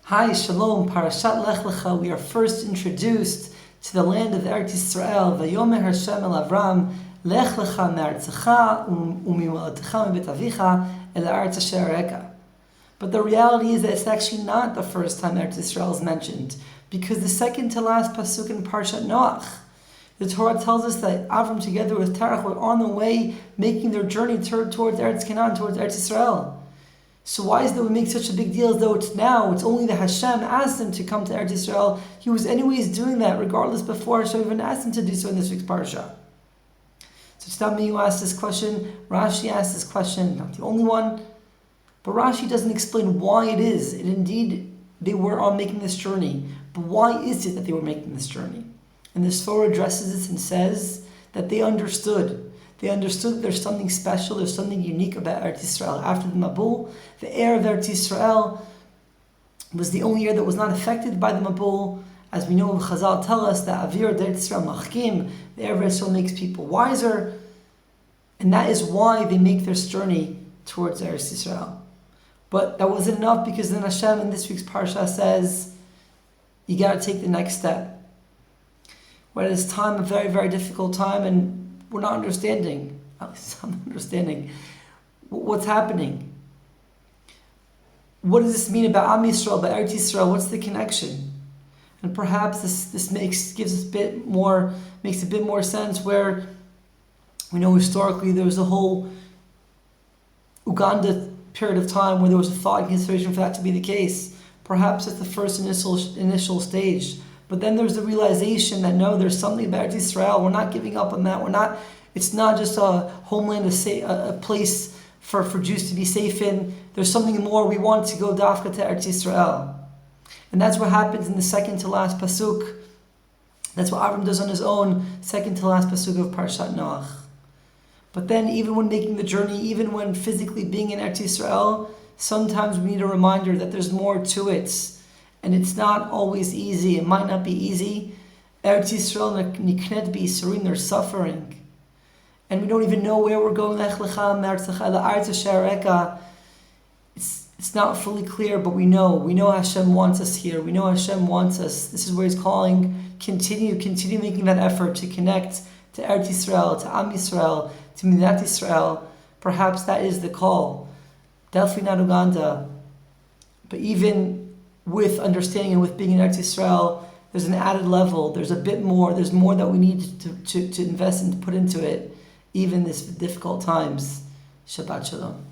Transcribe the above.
Hi, Shalom, Parashat Lech Lecha. We are first introduced to the land of Eretz Yisrael. Vayomer Hashem el Avram, Lech Lecha me'artzecha u'mimolatecha mibet avicha el ha'aretz asher areka. But the reality is that it's actually not the first time Eretz Yisrael is mentioned, because the second to last pasuk in Parashat Noach, the Torah tells us that Avram together with Terach were on the way making their journey towards Eretz Canaan, towards Eretz Yisrael. So why is that we make such a big deal as though it's only that Hashem asked him to come to Eretz Yisrael? He was anyways doing that regardless before Hashem even asked him to do so in this week's Parsha. So it's not me who asked this question. Rashi asked this question, not the only one. But Rashi doesn't explain why it is. And indeed, they were on making this journey. But why is it that they were making this journey? And the Sforah addresses this and says that they understood. They understood that there's something special, there's something unique about Eretz Yisrael. After the Mabul, the air of Eretz Yisrael was the only air that was not affected by the Mabul. As we know, Chazal tell us that Avir Eretz Yisrael Machkim, the air of Eretz Yisrael makes people wiser. And that is why they make this journey towards Eretz Yisrael. But that wasn't enough, because then Hashem in this week's Parsha says, you got to take the next step. We're at this time, a very, very difficult time, and we're not understanding, at least I'm not understanding, what's happening. What does this mean about Am Yisrael, about Eretz Yisrael? What's the connection? And perhaps this makes a bit more sense, where we know historically there was a whole Uganda period of time where there was a thought and consideration for that to be the case. Perhaps at the first initial stage. But then there's the realization that no, there's something about Israel. We're not giving up on that. It's not just a homeland, a place for Jews to be safe in. There's something more. We want to go dafka to Eretz Yisrael. And that's what happens in the second to last pasuk. That's what Avram does on his own, second to last pasuk of Parashat Noach. But then even when making the journey, even when physically being in Eretz Yisrael, sometimes we need a reminder that there's more to it. And it's not always easy. It might not be easy. Eretz Yisrael niknet b'yisurim, there's suffering. And we don't even know where we're going. Lech lecha me'artzecha el ha'aretz asher areka. It's not fully clear, but we know. We know Hashem wants us here. We know Hashem wants us. This is where He's calling. Continue making that effort to connect to Eretz Yisrael, to Am Yisrael, to Mizrachi Yisrael. Perhaps that is the call. Definitely not Uganda. But even with understanding and with being in Eretz Yisrael, there's an added level. There's a bit more. There's more that we need to invest and to put into it, even in these difficult times. Shabbat Shalom.